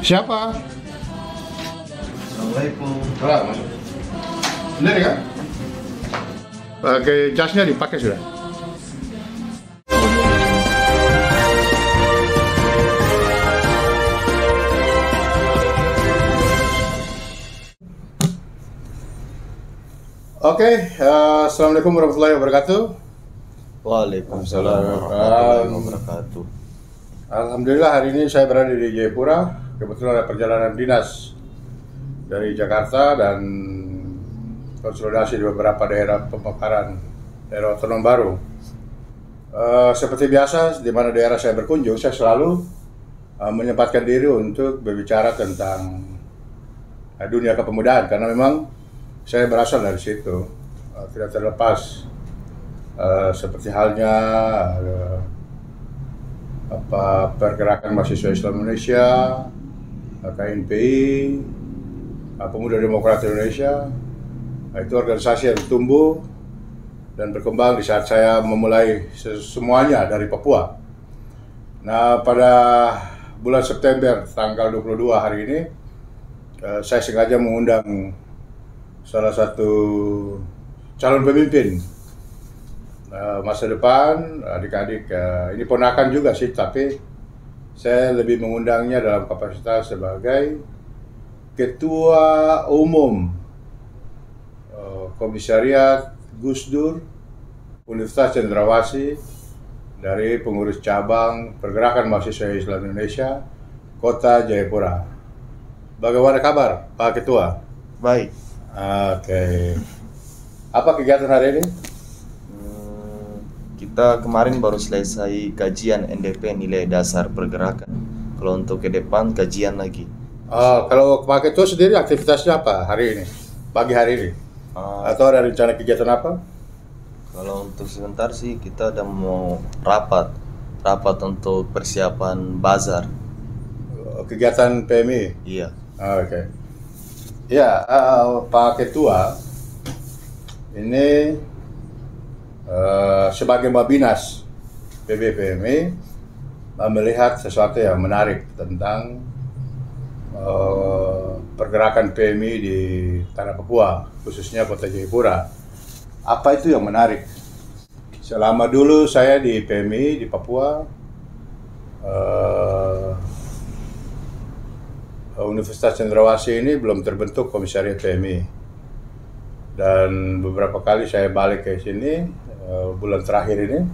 Siapa? Assalamualaikum. Masuk. Sendiri kan? Oke, jasnya dipakai sudah. Oke, assalamualaikum warahmatullahi wabarakatuh. Waalaikumsalam warahmatullahi wabarakatuh. Alhamdulillah hari ini saya berada di Jayapura. Kebetulan ada perjalanan dinas dari Jakarta dan konsolidasi di beberapa daerah pemekaran daerah otonom baru. Seperti biasa, di mana daerah saya berkunjung, saya selalu menyempatkan diri untuk berbicara tentang dunia kepemudaan karena memang saya berasal dari situ. Tidak terlepas seperti halnya pergerakan mahasiswa Islam Indonesia, KNPI, Pemuda Demokrat Indonesia. Itu organisasi yang tumbuh dan berkembang di saat saya memulai semuanya dari Papua. Nah, pada bulan September tanggal 22 hari ini, saya sengaja mengundang salah satu calon pemimpin masa depan, adik-adik, ini ponakan juga sih, tapi saya lebih mengundangnya dalam kapasitas sebagai Ketua Umum Komisariat Gus Dur Universitas Cendrawasih dari pengurus cabang Pergerakan Mahasiswa Islam Indonesia Kota Jayapura. Bagaimana kabar, Pak Ketua? Baik. Oke. Apa kegiatan hari ini? Kita kemarin baru selesai kajian NDP nilai dasar pergerakan. Kalau untuk ke depan kajian lagi. Kalau Pak Ketua sendiri aktivitasnya apa hari ini? Pagi hari ini? Atau ada rencana kegiatan apa? Kalau untuk sebentar sih kita udah mau rapat untuk persiapan bazar. Kegiatan PMI? Iya. Oke. Ya, Pak Ketua, ini sebagai Mabinas PBPMI melihat sesuatu yang menarik tentang pergerakan PMI di tanah Papua, khususnya Kota Jayapura. Apa itu yang menarik? Selama dulu saya di PMI di Papua, Universitas Cendrawasih ini belum terbentuk komisariat PMI, dan beberapa kali saya balik ke sini bulan terakhir ini,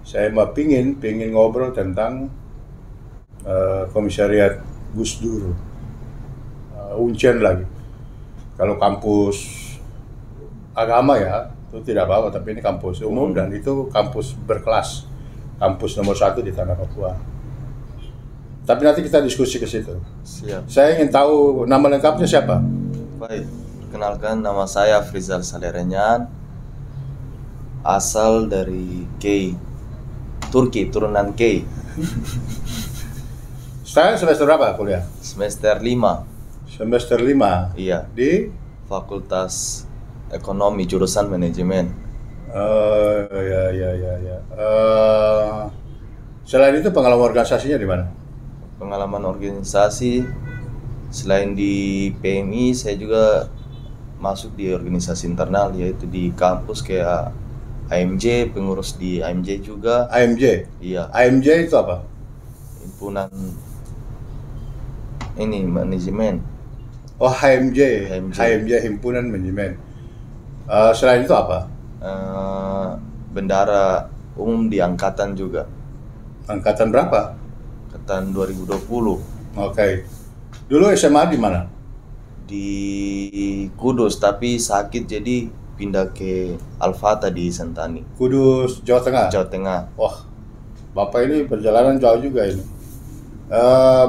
saya pingin ngobrol tentang komisariat Gus Dur, Uncen lagi. Kalau kampus agama ya itu tidak apa-apa, tapi ini kampus umum dan itu kampus berkelas, kampus nomor 1 di tanah Papua. Tapi nanti kita diskusi ke situ. Siap. Saya ingin tahu nama lengkapnya siapa? Baik. Perkenalkan, nama saya Frizal Salerenyan, asal dari Kei, Turki, turunan Kei. Saya semester berapa kuliah? Semester 5. Semester 5. Iya. Di? Fakultas Ekonomi, jurusan Manajemen. Ya. Selain itu pengalaman organisasinya di mana? Pengalaman organisasi, selain di PMI, saya juga masuk di organisasi internal, yaitu di kampus kayak AMJ, pengurus di AMJ juga. AMJ? Iya. AMJ itu apa? Himpunan ini manajemen. Oh, HMJ. HMJ. HMJ, Himpunan Manajemen. Selain itu apa? Bendara umum di angkatan juga. Angkatan berapa? Angkatan 2020. Oke. Dulu SMA di mana? Di Kudus, tapi sakit jadi pindah ke Al-Fatah di Sentani. Kudus, Jawa Tengah? Jawa Tengah. Wah, Bapak ini perjalanan jauh juga ini.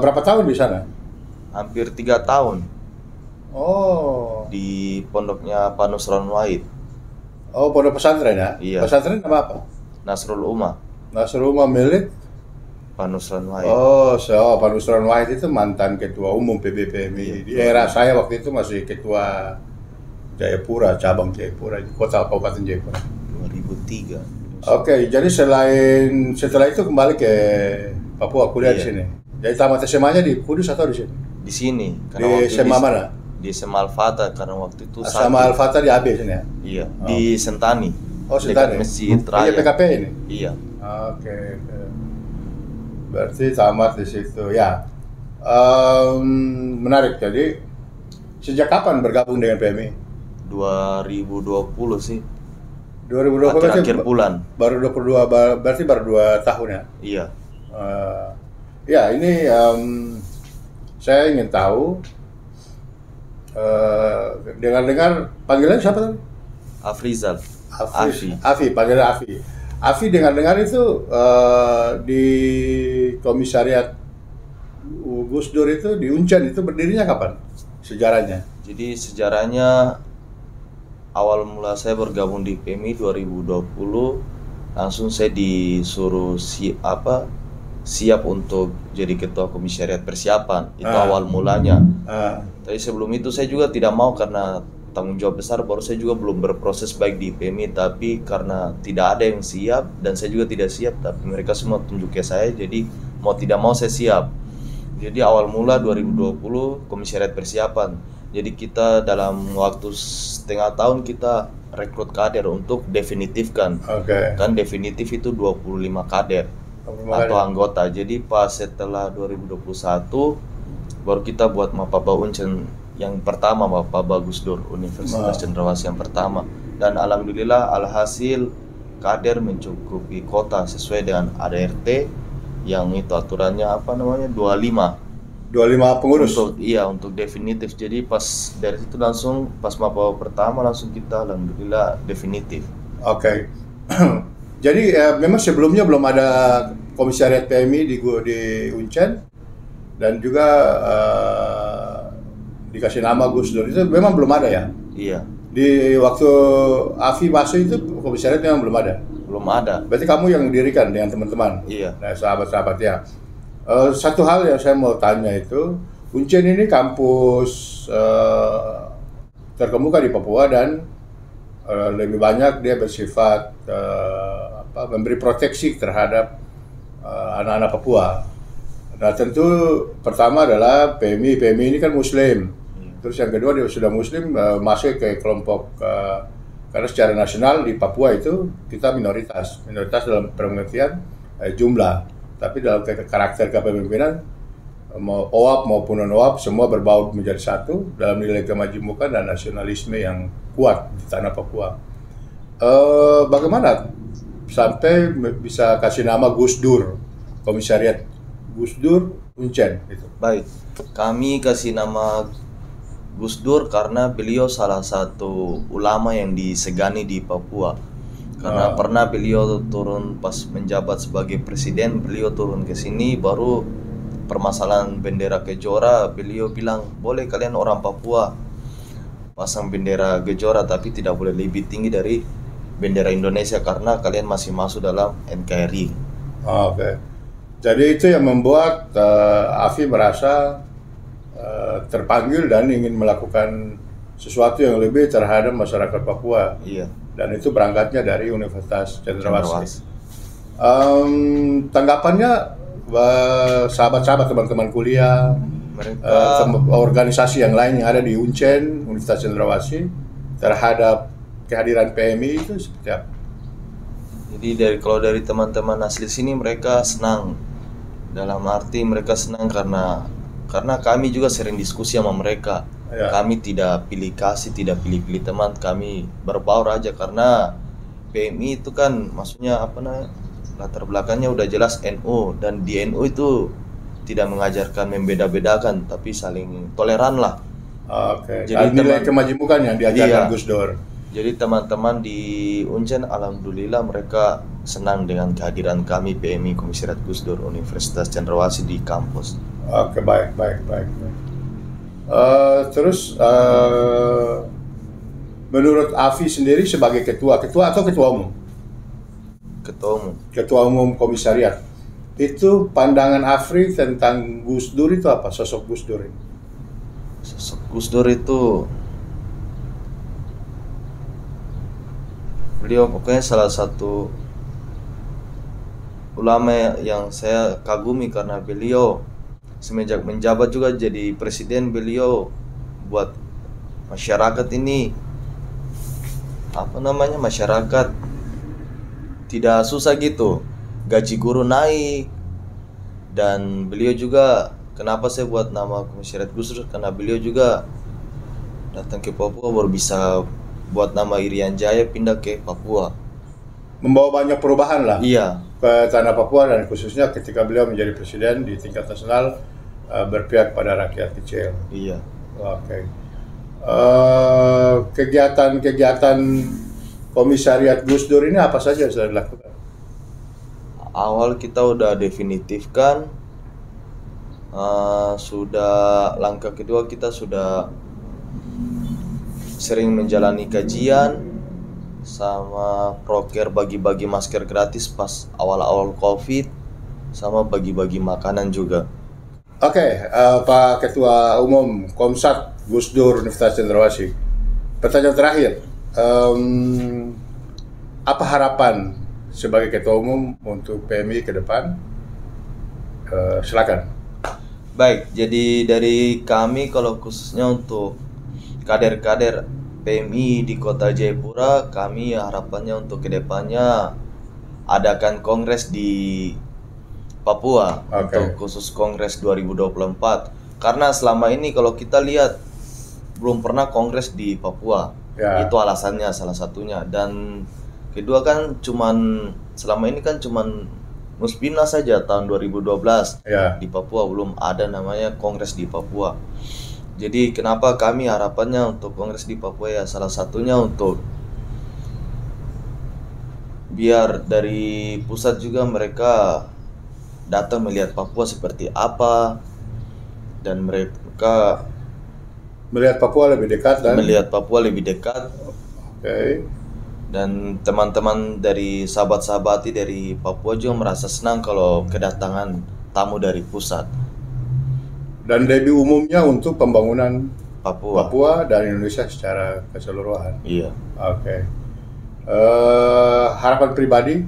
Berapa tahun di sana? Hampir 3 tahun. Oh. Di pondoknya Pak Nusron Wahid. Oh, pondok pesantren ya? Iya. Pesantren nama apa? Nasrul Ummah. Nasrul Ummah milik? Pak Nusron Wahid. Oh, Pak Nusron Wahid itu mantan ketua umum PBPMI. Di era saya waktu itu masih ketua Jayapura, cabang Jayapura, kota Kabupaten Jayapura. 2003. Oke, jadi setelah itu kembali ke Papua kuliah di sini. Jadi tamat SMA-nya di Kudus atau di sini? Di sini. Di SMA mana? Di SMA Al-Fatah, karena waktu itu sama Al-Fatah di AB sini ya? Iya, di Sentani. Oh, Sentani. Dekat Masjid Raya. Iya, PKP ini? Iya. Oke. Berarti tamat di situ ya. Menarik. Jadi sejak kapan bergabung dengan PMI? 2020 sih. 2020 akhir bulan. Baru 22, berarti baru 2 tahun ya? Iya. Ya, ini saya ingin tahu, dengar-dengar panggilan siapa tadi? Afrizal. Afi, panggilan Afi. Afi dengar-dengar itu di komisariat Gus Dur itu di Uncen itu berdirinya kapan? Sejarahnya? Jadi sejarahnya awal mula saya bergabung di PMI 2020, langsung saya disuruh siap untuk jadi ketua komisariat persiapan. Itu awal mulanya. Tapi sebelum itu saya juga tidak mau karena tanggung jawab besar, baru saya juga belum berproses baik di PMI, tapi karena tidak ada yang siap dan saya juga tidak siap, tapi mereka semua tunjuk ke saya, jadi mau tidak mau saya siap. Jadi awal mula 2020 komisariat persiapan. Jadi kita dalam waktu setengah tahun kita rekrut kader untuk definitifkan. Kan definitif itu 25 kader atau anggota. Jadi pas setelah 2021 baru kita buat Mapaba Uncen yang pertama, Mapaba Gus Dur Universitas Cendrawasih yang pertama. Dan alhamdulillah alhasil kader mencukupi kota sesuai dengan ADRT yang itu aturannya 25 pengurus. Untuk definitif. Jadi pas dari situ langsung pas Mapaba pertama langsung kita alhamdulillah definitif. Oke. Jadi memang sebelumnya belum ada komisariat PMI di Uncen dan juga dikasih nama Gus Dur itu memang belum ada ya? Iya. Di waktu Afi masuk itu komisariat memang belum ada? Belum ada. Berarti kamu yang mendirikan dengan teman-teman? Iya. Nah, sahabat-sahabat ya. Satu hal yang saya mau tanya itu, Uncen ini kampus terkemuka di Papua dan lebih banyak dia bersifat memberi proteksi terhadap anak-anak Papua. Nah, tentu pertama adalah PMI ini kan Muslim. Terus yang kedua dia sudah Muslim, masuk ke kelompok karena secara nasional di Papua itu kita minoritas dalam pengertian jumlah, tapi dalam karakter kepemimpinan mau OAP maupun non-OAP semua berbaur menjadi satu dalam nilai kemajemukan dan nasionalisme yang kuat di tanah Papua. Bagaimana sampai bisa kasih nama Gus Dur, komisariat Gus Dur Uncen itu? Baik, kami kasih nama Gus Dur karena beliau salah satu ulama yang disegani di Papua. Karena pernah beliau turun pas menjabat sebagai presiden, beliau turun ke sini, baru permasalahan bendera Kejora, beliau bilang boleh kalian orang Papua pasang bendera Kejora tapi tidak boleh lebih tinggi dari bendera Indonesia karena kalian masih masuk dalam NKRI. Oke. Jadi itu yang membuat Afi merasa terpanggil dan ingin melakukan sesuatu yang lebih terhadap masyarakat Papua. Iya. Dan itu berangkatnya dari Universitas Cendrawasih. Tanggapannya sahabat-sahabat teman-teman kuliah, organisasi yang lain yang ada di Uncen, Universitas Cendrawasih terhadap kehadiran PMI itu seperti apa? Jadi kalau dari teman-teman asli sini mereka senang. Dalam arti mereka senang karena kami juga sering diskusi sama mereka. Ya. Kami tidak pilih kasih, tidak pilih-pilih teman, kami berbaur aja karena PMI itu kan maksudnya latar belakangnya udah jelas NU, dan di NU itu tidak mengajarkan membeda-bedakan tapi saling toleran lah. Oke. Jadi nilai kemajemukan yang diajarkan Gus Dur. Jadi teman-teman di Uncen alhamdulillah mereka senang dengan kehadiran kami PMI Komisariat Gus Dur Universitas Cendrawasih di kampus. Oke, baik. Terus menurut Afi sendiri sebagai ketua atau ketua umum? Ketua umum komisariat. Itu pandangan Afri tentang Gus Dur itu apa? Sosok Gus Dur ini? Sosok Gus Dur itu beliau pokoknya salah satu ulama yang saya kagumi karena beliau semenjak menjabat juga jadi presiden, beliau buat masyarakat ini masyarakat tidak susah gitu, gaji guru naik. Dan beliau juga, kenapa saya buat nama Komisariat Gusdur, karena beliau juga datang ke Papua baru bisa buat nama Irian Jaya pindah ke Papua, membawa banyak perubahan lah ke tanah Papua, dan khususnya ketika beliau menjadi presiden di tingkat nasional, berpihak pada rakyat kecil. Oke. Kegiatan Komisariat Gusdur ini apa saja yang sudah dilakukan? Awal kita udah definitifkan, sudah langkah kedua kita sudah sering menjalani kajian sama proker bagi-bagi masker gratis pas awal-awal COVID, sama bagi-bagi makanan juga. Oke, Pak Ketua Umum Komsat Gusdur Universitas Cendrawasih, pertanyaan terakhir, apa harapan sebagai Ketua Umum untuk PMI ke depan? Silakan. Baik, jadi dari kami kalau khususnya untuk kader-kader PMI di Kota Jayapura, kami harapannya untuk kedepannya adakan kongres di Papua, untuk khusus kongres 2024. Karena selama ini kalau kita lihat belum pernah kongres di Papua, itu alasannya salah satunya. Dan kedua kan selama ini kan cuman Muspina saja tahun 2012 di Papua, belum ada namanya kongres di Papua. Jadi kenapa kami harapannya untuk kongres di Papua, ya salah satunya untuk biar dari pusat juga mereka datang melihat Papua seperti apa, dan mereka melihat Papua lebih dekat. Dan teman-teman dari sahabat-sahabati dari Papua juga merasa senang kalau kedatangan tamu dari pusat. Dan lebih umumnya untuk pembangunan Papua dan Indonesia secara keseluruhan. Iya. Harapan pribadi?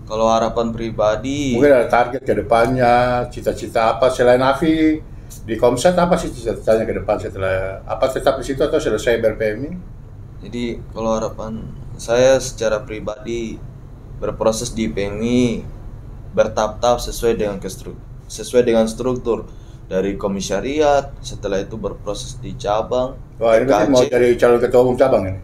Kalau harapan pribadi, mungkin ada target ke depannya, cita-cita apa selain Afi di Komsat, apa sih cita-citanya ke depan setelah apa, tetap di situ atau selesai ber-PMI? Jadi kalau harapan saya secara pribadi berproses di PMI bertahap-tahap sesuai dengan struktur dari komisariat, setelah itu berproses di cabang. Wah, ini berarti mau jadi calon ketua umum cabang ini?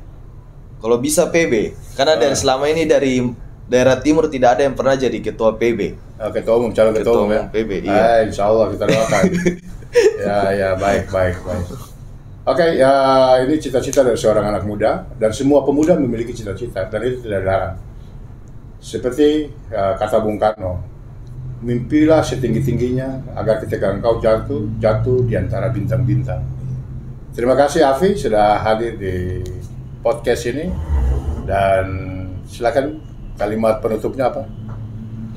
Kalau bisa PB, karena dari selama ini dari daerah timur tidak ada yang pernah jadi ketua PB. Ketua umum, calon ketua umum ya? PB, iya. Insya Allah kita doakan. ya baik. Oke, ya ini cita-cita dari seorang anak muda, dan semua pemuda memiliki cita-cita, dan itu tidak dilarang. Seperti kata Bung Karno, mimpilah setinggi-tingginya agar ketika engkau jatuh di antara bintang-bintang. Terima kasih Afi sudah hadir di podcast ini, dan silakan kalimat penutupnya apa?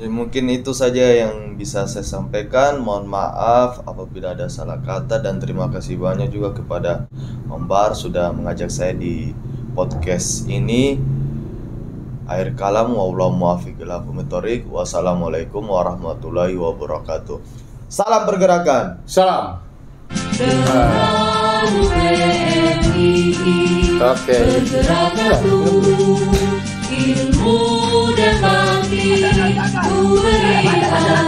Ya, mungkin itu saja yang bisa saya sampaikan. Mohon maaf apabila ada salah kata, dan terima kasih banyak juga kepada Om Bar sudah mengajak saya di podcast ini. Akhir kalam, wallahu muwaffiq ila aqwamit thoriq. Wassalamualaikum warahmatullahi wabarakatuh. Salam pergerakan. Salam. Oke. Ilmu dan bakti ku berikan.